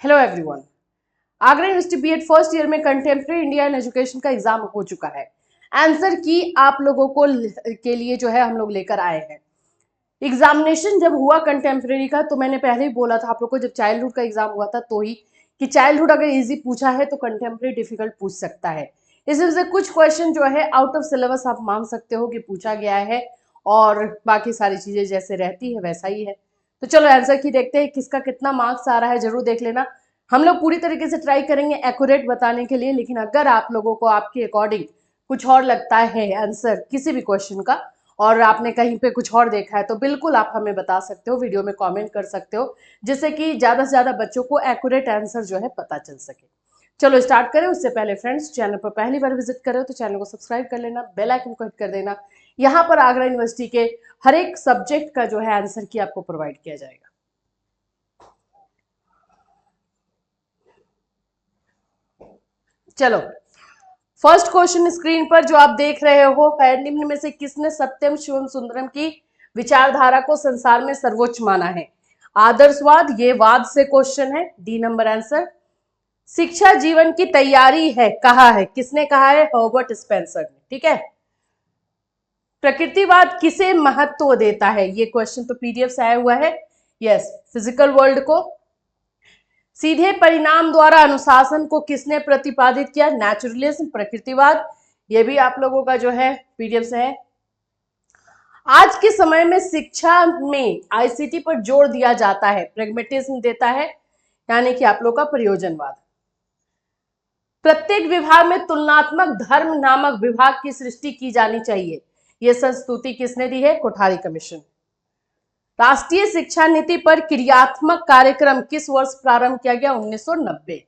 Hello everyone. Agra university BEd first year में contemporary India and education का exam हो चुका है। आंसर की आप लोगों को के लिए जो है हम लोग लेकर आए हैं। एग्जामिनेशन जब हुआ कंटेम्प्रेरी का तो मैंने पहले ही बोला था आप लोग को, जब चाइल्डहुड का एग्जाम हुआ था तो ही, कि चाइल्डहुड अगर इजी पूछा है तो कंटेम्प्रेरी डिफिकल्ट पूछ सकता है। इसमें से कुछ क्वेश्चन जो है आउट ऑफ सिलेबस आप मान सकते हो कि पूछा गया है और बाकी सारी चीजें जैसे रहती है वैसा ही है। तो चलो आंसर की देखते हैं किसका कितना मार्क्स आ रहा है, जरूर देख लेना। हम लोग पूरी तरीके से ट्राई करेंगे एक्यूरेट बताने के लिए, लेकिन अगर आप लोगों को आपके अकॉर्डिंग कुछ और लगता है आंसर किसी भी क्वेश्चन का और आपने कहीं पे कुछ और देखा है तो बिल्कुल आप हमें बता सकते हो, वीडियो में कमेंट कर सकते हो, जिससे कि ज्यादा से ज्यादा बच्चों को एक्यूरेट आंसर जो है पता चल सके। चलो स्टार्ट करें। उससे पहले फ्रेंड्स, चैनल पर पहली बार विजिट करो तो चैनल को सब्सक्राइब कर लेना, बेल आइकन को हिट कर देना। यहाँ पर आगरा यूनिवर्सिटी के हर एक सब्जेक्ट का जो है आंसर की आपको प्रोवाइड किया जाएगा। चलो फर्स्ट क्वेश्चन स्क्रीन पर जो आप देख रहे हो है, निम्न में से किसने सत्यम शिवम सुंदरम की विचारधारा को संसार में सर्वोच्च माना है? आदर्शवाद, ये वाद से क्वेश्चन है, डी नंबर आंसर। शिक्षा जीवन की तैयारी है, कहा है, किसने कहा है? हर्बर्ट स्पेंसर ने। ठीक है। प्रकृतिवाद किसे महत्व देता है? ये क्वेश्चन तो पीडीएफ से आया हुआ है। यस, फिजिकल वर्ल्ड को। सीधे परिणाम द्वारा अनुशासन को किसने प्रतिपादित किया? नेचुरलिज्म, प्रकृतिवाद। ये भी आप लोगों का जो है पीडीएफ से है। आज के समय में शिक्षा में आईसीटी पर जोर दिया जाता है, प्रेगमेटिज्म देता है, यानी कि आप लोग का प्रयोजनवाद। प्रत्येक विभाग में तुलनात्मक धर्म नामक विभाग की सृष्टि की जानी चाहिए, यह संस्तुति किसने दी है? कोठारी कमीशन। राष्ट्रीय शिक्षा नीति पर क्रियात्मक कार्यक्रम किस वर्ष प्रारंभ किया गया? 1990।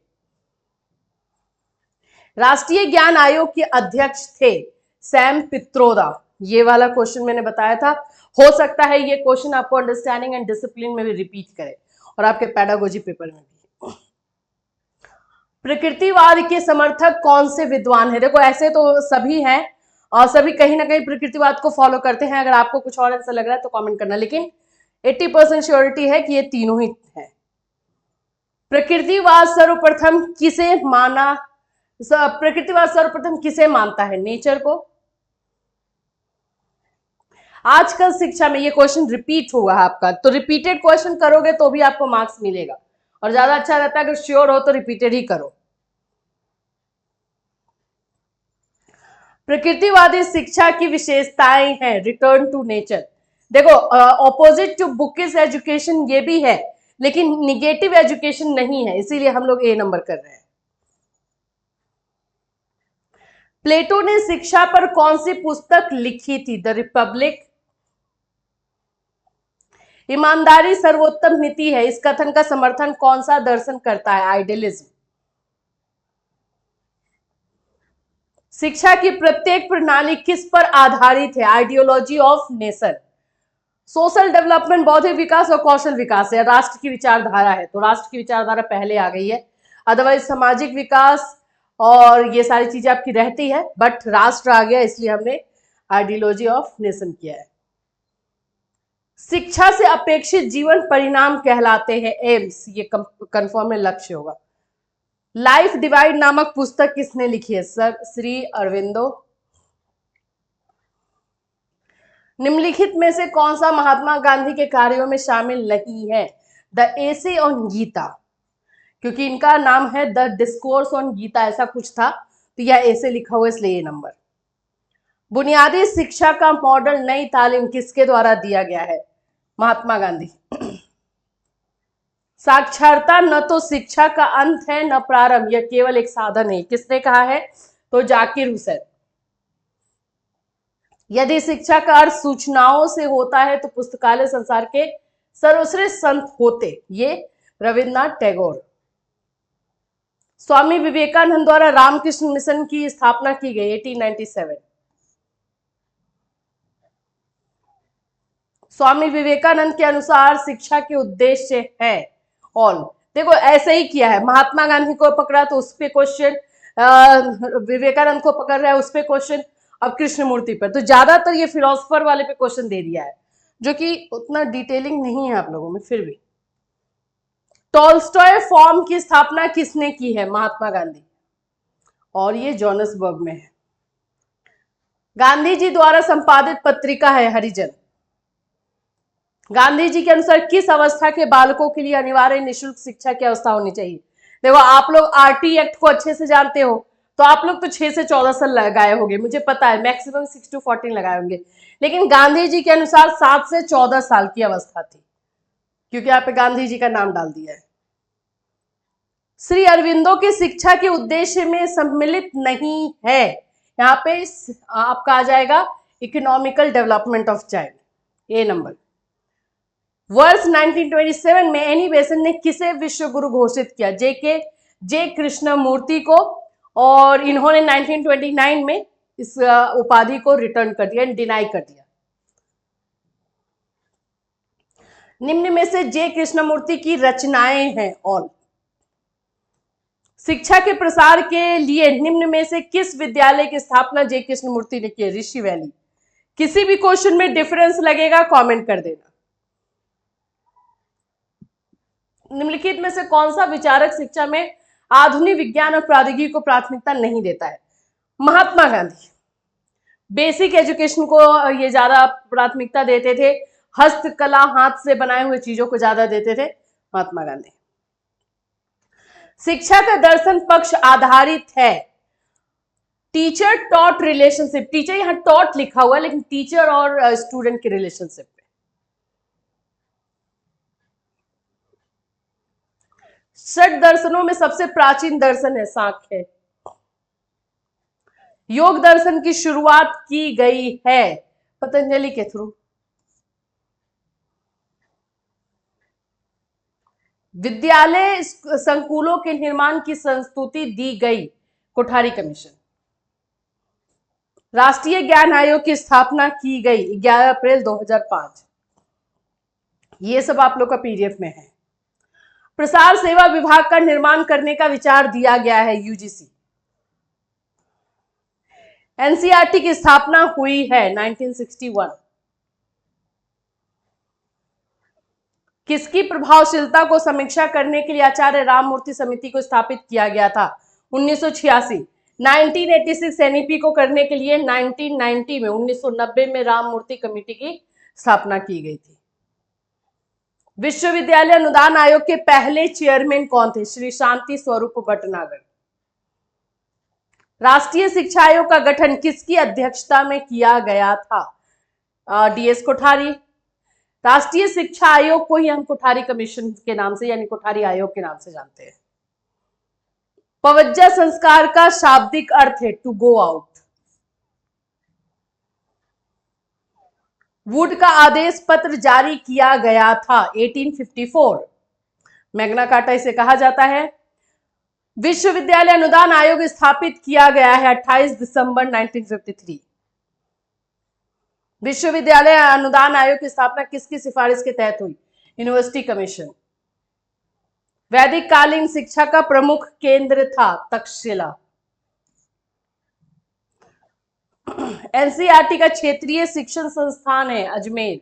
राष्ट्रीय ज्ञान आयोग के अध्यक्ष थे सैम पित्रोदा। ये वाला क्वेश्चन मैंने बताया था, हो सकता है ये क्वेश्चन आपको अंडरस्टैंडिंग एंड डिसिप्लिन में भी रिपीट करे और आपके पेडागोजी पेपर में भी। प्रकृतिवाद के समर्थक कौन से विद्वान है? देखो ऐसे तो सभी हैं और सभी कहीं ना कहीं प्रकृतिवाद को फॉलो करते हैं। अगर आपको कुछ और आंसर लग रहा है तो कमेंट करना, लेकिन 80% श्योरिटी है कि ये तीनों ही है। प्रकृतिवाद सर्वप्रथम किसे माना? प्रकृतिवाद सर्वप्रथम किसे मानता है? नेचर को। आजकल शिक्षा में ये क्वेश्चन रिपीट हुआ है आपका, तो रिपीटेड क्वेश्चन करोगे तो भी आपको मार्क्स मिलेगा और ज्यादा अच्छा रहता है अगर श्योर हो तो रिपीटेड ही करो। प्रकृतिवादी शिक्षा की विशेषताएं हैं, रिटर्न टू नेचर। देखो ऑपोजिट टू बुकिश एजुकेशन ये भी है, लेकिन निगेटिव एजुकेशन नहीं है, इसीलिए हम लोग ए नंबर कर रहे हैं। प्लेटो ने शिक्षा पर कौन सी पुस्तक लिखी थी? The Republic. ईमानदारी सर्वोत्तम नीति है, इस कथन का समर्थन कौन सा दर्शन करता है? आइडियलिज्म। शिक्षा की प्रत्येक प्रणाली किस पर आधारित है? Ideology of nation. Social development बौद्धिक विकास और कौशल विकास है, राष्ट्र की विचारधारा है, तो राष्ट्र की विचारधारा पहले आ गई है। अदरवाइज सामाजिक विकास और ये सारी चीजें आपकी रहती है, बट राष्ट्र आ गया इसलिए हमने आइडियोलॉजी ऑफ नेशन किया है। शिक्षा से अपेक्षित जीवन परिणाम कहलाते हैं एम्स, ये कंफर्म में लक्ष्य होगा। लाइफ डिवाइड नामक पुस्तक किसने लिखी है? सर श्री अरविंदो। निम्नलिखित में से कौन सा महात्मा गांधी के कार्यों में शामिल नहीं है? द एसे ऑन गीता, क्योंकि इनका नाम है द डिस्कोर्स ऑन गीता, ऐसा कुछ था तो यह ऐसे लिखा हुआ इसलिए ये नंबर। बुनियादी शिक्षा का मॉडल नई तालीम किसके द्वारा दिया गया है? महात्मा गांधी। साक्षरता न तो शिक्षा का अंत है न प्रारंभ, यह केवल एक साधन है, किसने कहा है? तो जाकिर हुसैन। यदि शिक्षा का अर्थ सूचनाओं से होता है तो पुस्तकालय संसार के सर्वश्रेष्ठ संत होते, ये रविन्द्रनाथ टैगोर। स्वामी विवेकानंद द्वारा रामकृष्ण मिशन की स्थापना की गई 1897। स्वामी विवेकानंद के अनुसार शिक्षा के उद्देश्य है ऑल। देखो ऐसे ही किया है, महात्मा गांधी को पकड़ा तो उस पे क्वेश्चन, विवेकानंद को पकड़ रहा है उस पे क्वेश्चन, अब कृष्णमूर्ति पर, तो ज्यादातर ये फिलोसफर वाले पे क्वेश्चन दे दिया है, जो कि उतना डिटेलिंग नहीं है आप लोगों में। फिर भी टॉल्स्टॉय फॉर्म की स्थापना किसने की है? महात्मा गांधी। और ये जोहान्सबर्ग में है। गांधी जी द्वारा संपादित पत्रिका है हरिजन। गांधी जी के अनुसार किस अवस्था के बालकों के लिए अनिवार्य निःशुल्क शिक्षा की व्यवस्था होनी चाहिए? देखो, आप लोग आरटी एक्ट को अच्छे से जानते हो, तो आप लोग तो 6 से 14 साल लगाए होंगे, मुझे पता है, मैक्सिमम 6 to 14 लगाए होंगे, लेकिन गांधी जी के अनुसार 7 से 14 साल की अवस्था थी, क्योंकि यहाँ पे गांधी जी का नाम डाल दिया है। श्री अरविंदो की शिक्षा के उद्देश्य में सम्मिलित नहीं है, यहाँ पे आपका आ जाएगा economical development of child, A number. वर्ष 1927 में एनी बेसेंट ने किसे विश्व गुरु घोषित किया? जे कृष्णमूर्ति को, और इन्होंने 1929 में इस उपाधि को रिटर्न कर दिया, डिनाई कर दिया। निम्न में से जे कृष्णमूर्ति की रचनाएं हैं ऑल। शिक्षा के प्रसार के लिए निम्न में से किस विद्यालय की स्थापना जे कृष्णमूर्ति ने की? ऋषि वैली। किसी भी क्वेश्चन में डिफरेंस लगेगा, कमेंट कर देना। निम्नलिखित में से कौन सा विचारक शिक्षा में आधुनिक विज्ञान और प्रौद्योगिकी को प्राथमिकता नहीं देता है? महात्मा गांधी। बेसिक एजुकेशन को ये ज्यादा प्राथमिकता देते थे, हस्तकला, हाथ से बनाए हुए चीजों को ज्यादा देते थे महात्मा गांधी। शिक्षा का दर्शन पक्ष आधारित है टीचर टॉट रिलेशनशिप। टीचर यहां टॉट लिखा हुआ है, लेकिन टीचर और स्टूडेंट के रिलेशनशिप पे। षट दर्शनों में सबसे प्राचीन दर्शन है सांख्य। योग दर्शन की शुरुआत की गई है पतंजलि के थ्रू। विद्यालय संकुलों के निर्माण की संस्तुति दी गई कोठारी कमीशन। राष्ट्रीय ज्ञान आयोग की स्थापना की गई 11 अप्रैल 2005। ये सब आप लोग का पीडीएफ में है। प्रसार सेवा विभाग का निर्माण करने का विचार दिया गया है यूजीसी। एनसीईआरटी की स्थापना हुई है 1961। किसकी प्रभावशीलता को समीक्षा करने के लिए आचार्य राममूर्ति समिति को स्थापित किया गया था? 1986। 1986 एनईपी को करने के लिए 1990 में 1990 में राममूर्ति कमेटी की स्थापना की गई थी। विश्वविद्यालय अनुदान आयोग के पहले चेयरमैन कौन थे? श्री शांति स्वरूप भटनागर। राष्ट्रीय शिक्षा आयोग का गठन किसकी अध्यक्षता में किया गया था? डीएस कोठारी। राष्ट्रीय शिक्षा आयोग को ही हम कोठारी कमीशन के नाम से, यानी कोठारी आयोग के नाम से जानते हैं। पवज्जा संस्कार का शाब्दिक अर्थ है टू गो आउट। वुड का आदेश पत्र जारी किया गया था 1854। मैग्ना कार्टा इसे कहा जाता है। विश्वविद्यालय अनुदान आयोग स्थापित किया गया है 28 दिसंबर 1953। विश्वविद्यालय अनुदान आयोग की स्थापना किसकी सिफारिश के तहत हुई? University commission. वैदिक कालीन शिक्षा का प्रमुख केंद्र था तक्षशिला। एनसीईआरटी का क्षेत्रीय शिक्षण संस्थान है अजमेर।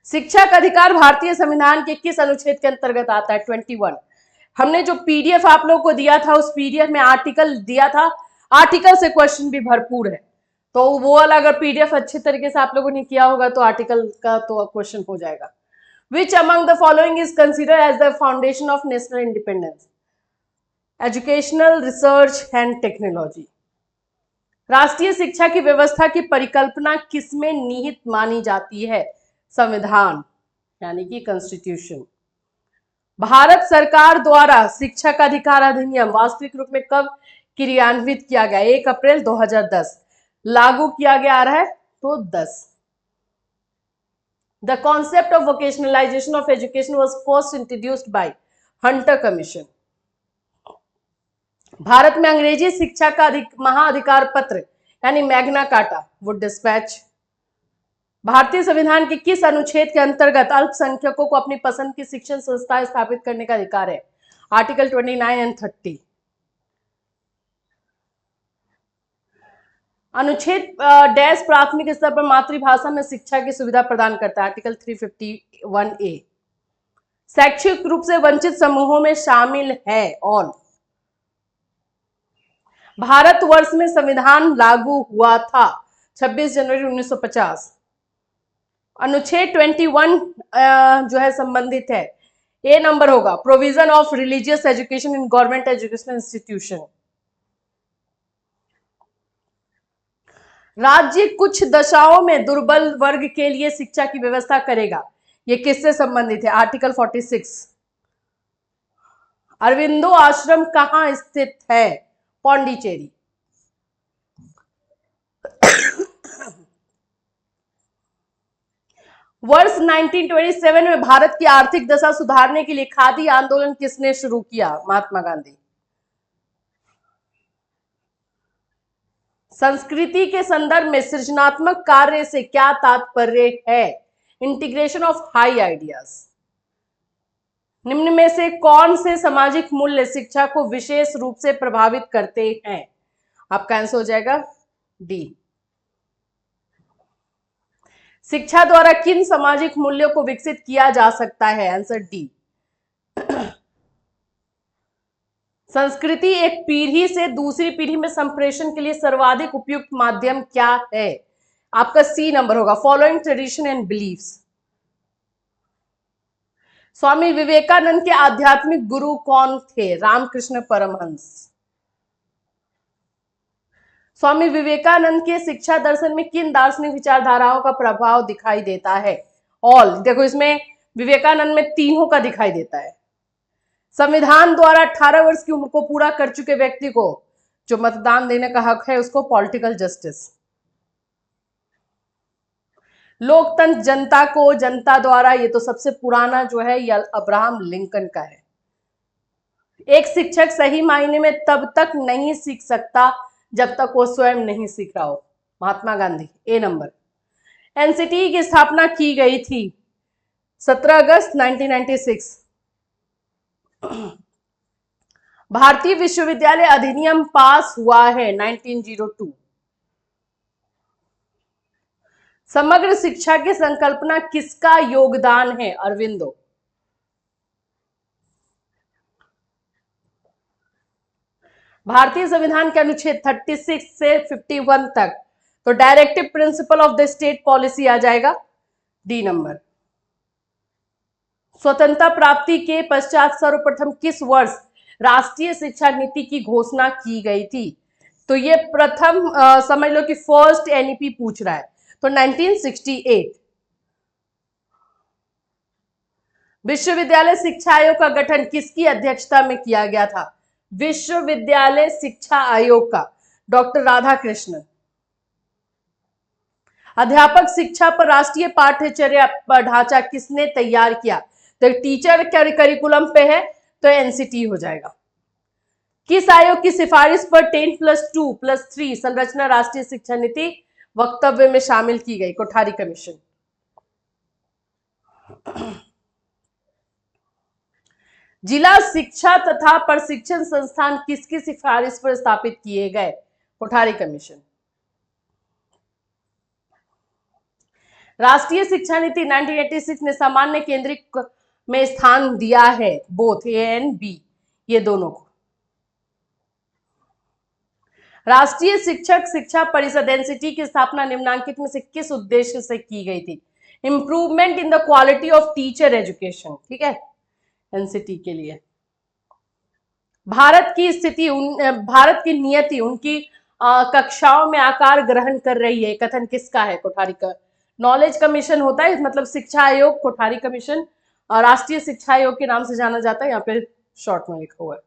शिक्षा का अधिकार भारतीय संविधान के किस अनुच्छेद के अंतर्गत आता है? 21। हमने जो पीडीएफ आप लोगों को दिया था, उस पीडीएफ में आर्टिकल दिया था, आर्टिकल से क्वेश्चन भी भरपूर है, तो वो वाला अगर पीडीएफ अच्छे तरीके से आप लोगों ने किया होगा तो आर्टिकल का तो क्वेश्चन हो जाएगा। Which among the following is considered as the foundation of national independence? Educational research and technology. राष्ट्रीय शिक्षा की व्यवस्था की परिकल्पना किसमें निहित मानी जाती है? संविधान, यानी कि कॉन्स्टिट्यूशन। भारत सरकार द्वारा शिक्षा का अधिकार अधिनियम वास्तविक रूप में कब क्रियान्वित किया गया? 1 अप्रैल 2010। लागू किया गया है तो 10। The concept of vocationalization of education was first introduced by Hunter Commission. Bharat में अंग्रेजी शिक्षा का महाअधिकार पत्र यानी मैग्ना कार्टा वुड डिस्पैच। भारतीय संविधान के किस अनुच्छेद के अंतर्गत अल्पसंख्यकों को अपनी पसंद की शिक्षण संस्थाएं स्थापित करने का अधिकार है? Article 29 and 30। अनुच्छेद डैश प्राथमिक स्तर पर मातृभाषा में शिक्षा की सुविधा प्रदान करता है? Article 351A। शैक्षिक रूप से वंचित समूहों में शामिल है ऑल। भारतवर्ष में संविधान लागू हुआ था 26 जनवरी 1950। अनुच्छेद 21 जो है संबंधित है, ए नंबर होगा provision of religious education in government educational institution. राज्य कुछ दशाओं में दुर्बल वर्ग के लिए शिक्षा की व्यवस्था करेगा, ये किससे संबंधित है? आर्टिकल 46। अरविंदो आश्रम कहां स्थित है? पौंडीचेरी। वर्ष 1927 में भारत की आर्थिक दशा सुधारने के लिए खादी आंदोलन किसने शुरू किया? महात्मा गांधी। संस्कृति के संदर्भ में सृजनात्मक कार्य से क्या तात्पर्य है? Integration of high ideas. निम्न में से कौन से सामाजिक मूल्य शिक्षा को विशेष रूप से प्रभावित करते हैं? आपका आंसर हो जाएगा डी। शिक्षा द्वारा किन सामाजिक मूल्यों को विकसित किया जा सकता है? Answer D. संस्कृति एक पीढ़ी से दूसरी पीढ़ी में संप्रेषण के लिए सर्वाधिक उपयुक्त माध्यम क्या है? आपका सी नंबर होगा following tradition and beliefs. Swami Vivekananda के आध्यात्मिक गुरु कौन थे? रामकृष्ण परमहंस। स्वामी विवेकानंद के शिक्षा दर्शन में किन दार्शनिक विचारधाराओं का प्रभाव दिखाई देता है? ऑल। देखो इसमें विवेकानंद में तीनों का दिखाई देता है। संविधान द्वारा 18 वर्ष की उम्र को पूरा कर चुके व्यक्ति को जो मतदान देने का हक है उसको पॉलिटिकल जस्टिस। लोकतंत्र जनता को जनता द्वारा, ये तो सबसे पुराना जो है ये अब्राहम लिंकन का है। एक शिक्षक सही मायने में तब तक नहीं सीख सकता जब तक वो स्वयं नहीं सीख रहा हो। महात्मा गांधी। ए नंबर। एनसीटी की स्थापना की गई थी 17 अगस्त 1996। भारतीय विश्वविद्यालय अधिनियम पास हुआ है 1902। समग्र शिक्षा की संकल्पना किसका योगदान है? अरविंदो। भारतीय संविधान के अनुच्छेद 36 से 51 तक तो directive principle of the state policy आ जाएगा, डी नंबर। स्वतंत्रता प्राप्ति के पश्चात सर्वप्रथम किस वर्ष राष्ट्रीय शिक्षा नीति की घोषणा की गई थी? तो ये प्रथम समझ लो कि फर्स्ट एनईपी पूछ रहा है, तो 1968। विश्वविद्यालय शिक्षा आयोग का गठन किसकी अध्यक्षता में किया गया था? विश्वविद्यालय शिक्षा आयोग का डॉक्टर राधाकृष्णन। अध्यापक शिक्षा पर राष्ट्रीय पाठ्यचर्या ढांचा किसने तैयार किया? तो टीचर करिकुलम पे है तो एनसीटी हो जाएगा। किस आयोग की सिफारिश पर 10+2+3 संरचना राष्ट्रीय शिक्षा नीति वक्तव्य में शामिल की गई? कोठारी कमीशन। जिला शिक्षा तथा प्रशिक्षण संस्थान किसकी सिफारिश पर स्थापित किए गए? कोठारी कमीशन। राष्ट्रीय शिक्षा नीति 1986 ने सामान्य केंद्रित में स्थान दिया है, बोथ ए एंड बी, ये दोनों को। राष्ट्रीय शिक्षक शिक्षा परिषद एनसीटी की स्थापना निम्नांकित में से किस उद्देश्य से की गई थी? Improvement in the quality of teacher education, ठीक है, एनसीटी के लिए। भारत की स्थिति भारत की नियति उनकी कक्षाओं में आकार ग्रहण कर रही है, कथन किसका है? कोठारी का। नॉलेज कमीशन होता है, मतलब शिक्षा आयोग, कोठारी कमीशन राष्ट्रीय शिक्षा आयोग के नाम से जाना जाता है, यहाँ पे शॉर्ट में लिखा हुआ है।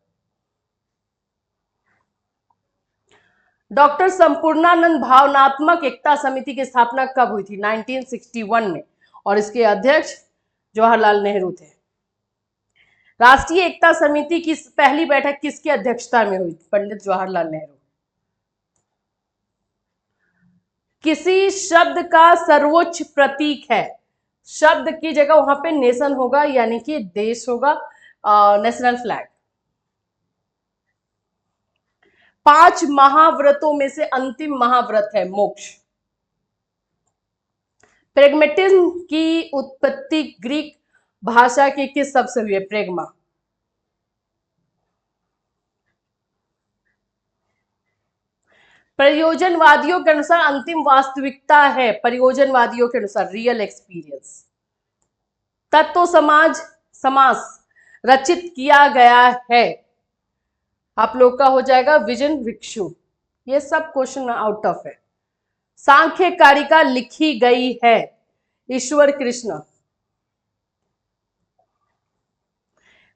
डॉक्टर संपूर्णानंद भावनात्मक एकता समिति की स्थापना कब हुई थी? 1961 में, और इसके अध्यक्ष जवाहरलाल नेहरू थे। राष्ट्रीय एकता समिति की पहली बैठक किसकी अध्यक्षता में हुई? पंडित जवाहरलाल नेहरू। किसी शब्द का सर्वोच्च प्रतीक है, शब्द की जगह वहां पे नेशन होगा, यानी कि देश होगा, नेशनल फ्लैग। 5 महाव्रतों में से अंतिम महाव्रत है मोक्ष। प्रेग्मेटिज्म की उत्पत्ति ग्रीक भाषा के किस शब्द से हुई है? प्रेगमा। प्रयोजनवादियों के अनुसार अंतिम वास्तविकता है, प्रयोजनवादियों के अनुसार रियल एक्सपीरियंस। तत्व समाज समास रचित किया गया है, आप लोग का हो जाएगा विजन भिक्षु। ये सब क्वेश्चन आउट ऑफ है। सांख्य कारिका लिखी गई है, ईश्वर कृष्ण।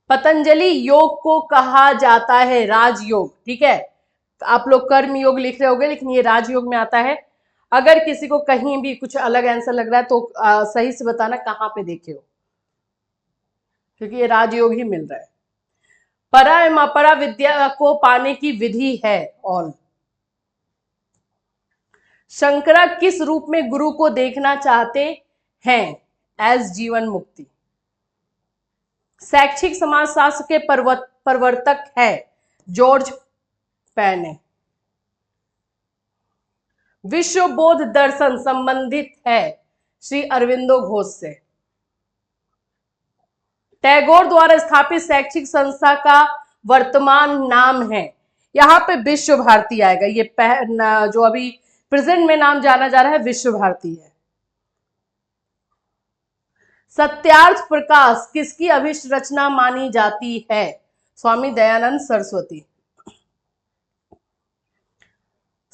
पतंजलि योग को कहा जाता है राजयोग, ठीक है। आप लोग कर्म योग लिख रहे होगे, लेकिन ये राजयोग में आता है। अगर किसी को कहीं भी कुछ अलग आंसर लग रहा है तो सही से बताना कहां पे देखे हो, क्योंकि ये राजयोग ही मिल रहा है। परा एवं अपरा विद्या को पाने की विधि है ऑल। शंकरा किस रूप में गुरु को देखना चाहते हैं? एज जीवन मुक्ति। शैक्षिक समाजशास्त्र के प्रवर्तक है जॉर्ज पैने। विश्व बौद्ध दर्शन संबंधित है श्री अरविंदो घोष से। टैगोर द्वारा स्थापित शैक्षिक संस्था का वर्तमान नाम है, यहां पे विश्व भारती आएगा। ये जो अभी प्रेजेंट में नाम जाना जा रहा है विश्व भारती है। सत्यार्थ प्रकाश किसकी अभिष्ट रचना मानी जाती है? स्वामी दयानंद सरस्वती।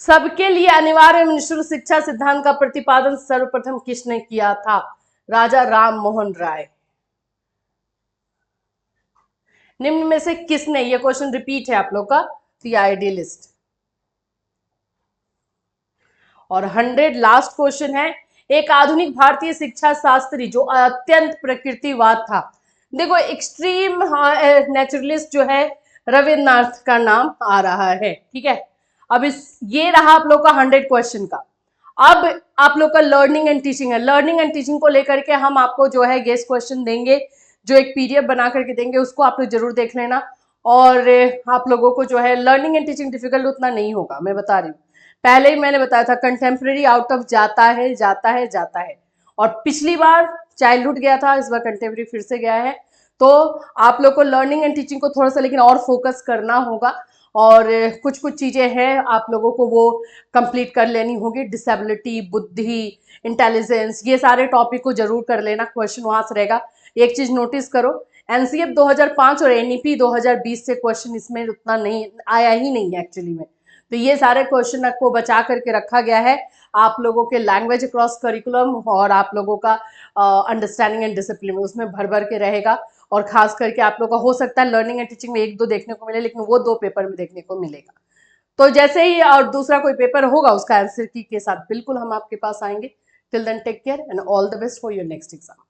सबके लिए अनिवार्य एवं निःशुल्क शिक्षा सिद्धांत का प्रतिपादन सर्वप्रथम किसने किया था? राजा राम मोहन राय। निम्न में से किसने, ये क्वेश्चन रिपीट है आप लोग का, द आइडियलिस्ट। और 100 लास्ट क्वेश्चन है। एक आधुनिक भारतीय शिक्षा शास्त्री जो अत्यंत प्रकृतिवाद था। देखो एक्सट्रीम नेचुरलिस्ट जो है रविन्द्रनाथ का नाम आ रहा है, ठीक है। अब ये रहा आप लोग का 100 क्वेश्चन का। अब आप लोग का लर्निंग एंड टीचिंग है। लर्निंग एंड टीचिंग को लेकर के हम आपको जो है गेस्ट क्वेश्चन देंगे, जो एक पीडीएफ बना करके देंगे, उसको आप लोग जरूर देख लेना। और आप लोगों को जो है लर्निंग एंड टीचिंग डिफिकल्ट उतना नहीं होगा, मैं बता रही हूँ। पहले ही मैंने बताया था कंटेम्प्रेरी आउट ऑफ जाता है जाता है जाता है, और पिछली बार चाइल्डहुड गया था, इस बार कंटेम्प्रेरी फिर से गया है। तो आप लोग को लर्निंग एंड टीचिंग को थोड़ा सा लेकिन और फोकस करना होगा, और कुछ कुछ चीजें हैं आप लोगों को वो कंप्लीट कर लेनी होगी। डिसेबिलिटी, बुद्धि, इंटेलिजेंस, ये सारे टॉपिक को जरूर कर लेना, क्वेश्चन वहां से रहेगा। एक चीज नोटिस करो, एनसीएफ 2005 और एनईपी 2020 से क्वेश्चन इसमें उतना नहीं आया ही नहीं है एक्चुअली में। तो ये सारे क्वेश्चन को बचा करके रखा गया है आप लोगों के लैंग्वेज क्रॉस करिकुलम और आप लोगों का अंडरस्टैंडिंग एंड डिसिप्लिन, उसमें भर भर के रहेगा। और खास करके आप लोग का हो सकता है लर्निंग एंड टीचिंग में 1-2 देखने को मिले, लेकिन वो 2 पेपर में देखने को मिलेगा। तो जैसे ही और दूसरा कोई पेपर होगा उसका आंसर की के साथ बिल्कुल हम आपके पास आएंगे। Till then take care and all the best for your next exam.